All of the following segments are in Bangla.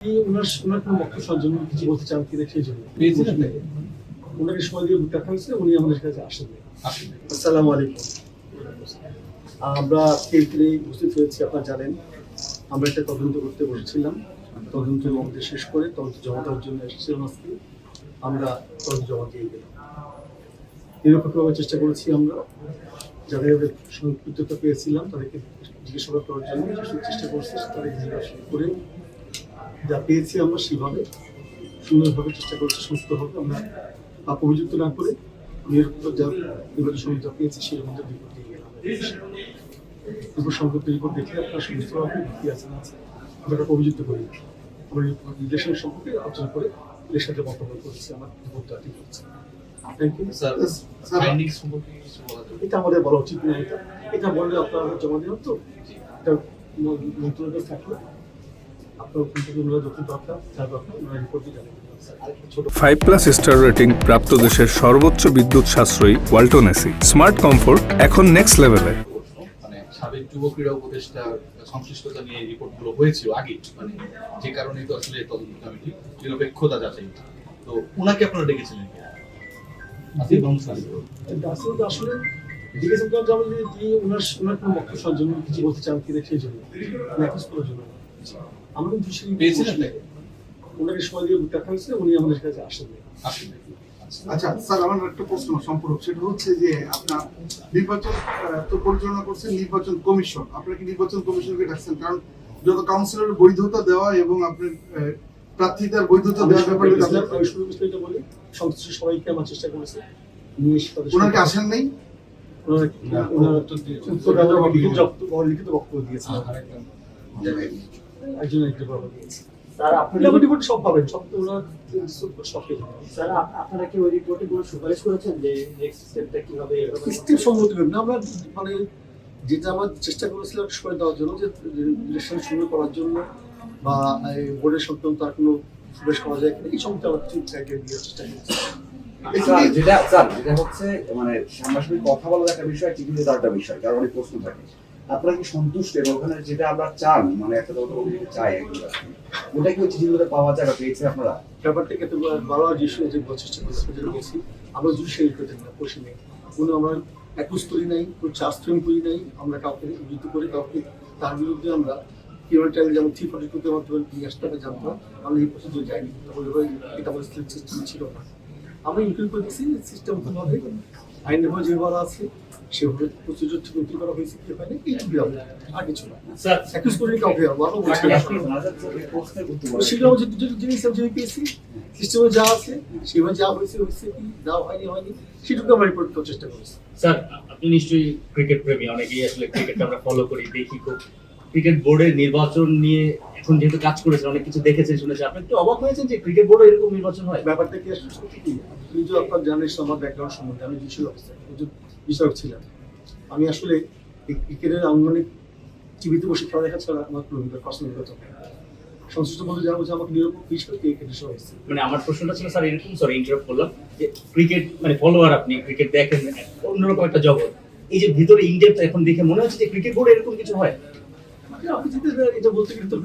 ওনার কোনো বক্তব্য শোনার জন্য কিছু বলতে চান কিনা সেই জন্য ওনাকে সময় দিয়ে দেখা হয়েছে, উনি আমাদের কাছে আসেন। আসসালামু আলাইকুম। আমরা আজকে এখানে উপস্থিত হয়েছি, আপনারা জানেন আমরা একটা তদন্ত করতে বসেছিলাম। তদন্ত আমাদের শেষ করে তদন্ত জমা দেওয়ার জন্য এসেছিলাম। আজকে আমরা তদন্ত জমা দিয়ে গেলাম। নিরপেক্ষভাবে চেষ্টা করেছি আমরা যাদের সংক্ষিপ্ততা পেয়েছিলাম তাদেরকে জিজ্ঞাসাবাদ করার জন্য চেষ্টা করছি। তাদের জিজ্ঞাসা করে যা পেয়েছি আমরা সেভাবে সুন্দরভাবে চেষ্টা করছি, সুস্থভাবে আমরা অভিযুক্ত না করে নিরপেক্ষ যা নির্বাচন সমিতি যা পেয়েছি সের মধ্যে রিপোর্ট দিয়ে গেলাম। রিপোর্ট সংক্ষিপ্ত রিপোর্ট দেখে আপনার সুস্থভাবে কি আছে না আছে আমরা অভিযুক্ত করি। আমরা ইলেকশন সম্পর্কে আলোচনা করে এর সাথে বক্তব্য করছি। আমার রিপোর্টটা ঠিক হচ্ছে। এটা আমাদের বলা উচিত না। এটা বললে আপনারা জমা দেবেন তো এটা মন্ত্রণালয় থাকলে আপনার যত দরকার যা দরকার রিপোর্ট দিয়ে জানাবেন। 5+ স্টার রেটিং প্রাপ্ত দেশের সর্বোচ্চ বিদ্যুৎ সাশ্রয়ী ওয়ালটন এসি স্মার্ট কমফোর্ট এখন নেক্সট লেভেলে। মানে সাবেক যুব ক্রীড়া উপদেষ্টা সংশ্লিষ্টতা নিয়ে রিপোর্টগুলো হয়েছিল আগে, মানে যে কারণে তো আসলে তদন্ত কমিটি নিরপেক্ষতা যাচাই, তো ওনাকে আপনারা ডেকেছিলেন আসলে জিজ্ঞাসা করতে হবে যে ওনার কোনো বক্তব্য শোনার জন্য কিছু বলতে চান কিনা সেই জন্য ম্যানেজ করার জন্য আমরা কিন্তু ওনাকে সময় দিয়ে দেখা হয়েছে, উনি আমাদের কাছে আসেন। আচ্ছা স্যার, আমার একটা প্রশ্ন সম্পর্ক সেটা হচ্ছে যে আপনার নির্বাচন তো পরিচালনা করছেন নির্বাচন কমিশন, আপনারা কি নির্বাচন কমিশনকে ডাকছেন? কারণ যত কাউন্সিলরের বৈধতা দেওয়া এবং আপনার প্রার্থীদের বৈধতা দেওয়ার ব্যাপারে বলি সংশ্লিষ্ট সবাইকে আমার চেষ্টা করেছে। ওনাকে আসেন নাই, লিখিত বক্তব্য দিয়েছেন একজন একটা বক্তব্য দিয়েছে। সব পাবেন, সব তো ওনার সব স্যার আপনারা কি ওই রিপোর্টে কোনো সুপারিশ করেছেন যে নেক্সট স্টেপটা কি হবে? স্টেপ সম্মতি করবেন আমরা, মানে যেটা আমরা চেষ্টা করেছিলাম সময় দেওয়ার জন্য যে ইলেকশন শুরু করার জন্য বা বোর্ডের সংক্রান্ত তার কোনো সুপারিশ করা যায় কিনা এই সম্পর্কে আমরা ঠিক ক্রাইটেরিয়া দেওয়ার চেষ্টা করছি। যেটা হচ্ছে মানে সামনাসামনি কথা বলার একটা বিষয়, চিঠি দেওয়ার একটা বিষয়, কারণ অনেক প্রশ্ন থাকে। আপনারা কি সন্তুষ্ট এবং ওখানে যেটা আমরা চান, মানে একটা তদন্ত কমিটি চাই ওটা কি ওই চিঠিগুলোতে পাওয়া যায় বা পেয়েছে আপনারা? ব্যাপারটাকে তো বলা জিনিস যে চেষ্টা করছি আমরা জুডিশিয়াল করতে না বসে নেই, কোনো আমরা একুশ তৈরি নাই, কোনো চার্জ ফ্রেম তৈরি নাই। আমরা কাউকে অভিযুক্ত করে কাউকে তার বিরুদ্ধে আমরা কিভাবে টাইমে যেমন 342 মাধ্যমে নিয়ে আসতে হবে জানতাম, আমরা এই প্রসিডিউর যাইনি। এটা আমাদের সিস্টেম ছিল না। আমরা ইনক্লুড করে দিচ্ছি সিস্টেম ভাবে আইনভাবে যে বলা আছে সেভাবে প্রসিডিউর ঠিক তৈরি করা হয়েছে। কি হয়নি এইটুকু হবে, আর কিছু না। স্যার একুশ করে কাউকে ভালো বলছি সেটা হচ্ছে দুটো জিনিস আমি যদি পেয়েছি সিস্টেমে যা আছে সেভাবে যা হয়েছে কি দেওয়া হয়নি সেটুকু আমরা রিপোর্ট করার চেষ্টা করছি। স্যার আপনি নিশ্চয়ই ক্রিকেট প্রেমী, অনেকেই আসলে ক্রিকেটটা আমরা ফলো করি, দেখি খুব। ক্রিকেট বোর্ডের নির্বাচন নিয়ে এখন যেহেতু কাজ করেছেন, অনেক কিছু দেখেছেন শুনেছেন, আপনি একটু অবাক হয়েছেন যে ক্রিকেট বোর্ডে এরকম নির্বাচন হয়? ব্যাপারটা কি আসলে সত্যি কি? আপনি যে আপনার জানেন আমার ব্যাকগ্রাউন্ড সম্বন্ধে, আমি বিষয়ক ছিলাম। আমি আসলে ক্রিকেটের আনুমানিক টিভিতে বসে খেলা দেখা ছাড়া আমার কোনো অভিজ্ঞতা সংশ্লিষ্ট বলতে জানা বলছে আমাকে নিরপেক্ষ বিষয় ক্রিকেটের সময় হয়েছে। মানে আমার প্রশ্নটা ছিল স্যার এরকম, সরি ইন্টারাপ্ট করলাম, যে ক্রিকেট মানে ফলোয়ার, আপনি ক্রিকেট দেখেন অন্যরকম একটা জগৎ, এই যে ভিতরে ইনডেপথ এখন দেখে মনে হচ্ছে যে ক্রিকেট বোর্ডে এরকম কিছু হয়। আপনি এটা বলতে গেলে তো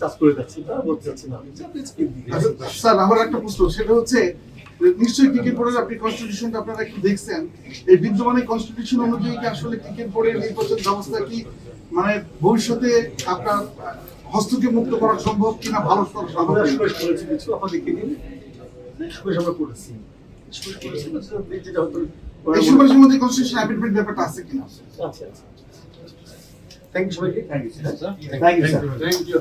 কাজ করে যাচ্ছি, তা বলতে চাচ্ছি না। স্যার আমার একটা প্রশ্ন সেটা হচ্ছে নিশ্চয়ই ক্রিকেট বোর্ডের আপনি কনস্টিটিউশনটা আপনারা কি দেখছেন, এই বিদ্যমান কনস্টিটিউশন অনুযায়ী কি আসলে ক্রিকেট বোর্ডের নির্বাচন ব্যবস্থা কি মানে ভবিষ্যতে আপনার হস্তক্ষেপ মুক্ত করা সম্ভব কিনা? ভালো আমরা সুপারিশ করেছি কিছু, আপনাদেরকে নিয়ে সুপারিশ আমরা করেছি। যেটা হয়তো এই সুপারিশের মধ্যে কনস্টিটিউশন অ্যামেন্ডমেন্ট ব্যাপারটা আছে কিনা? আচ্ছা থ্যাংক ইউ সবাইকে। Thank you sir. Thank you.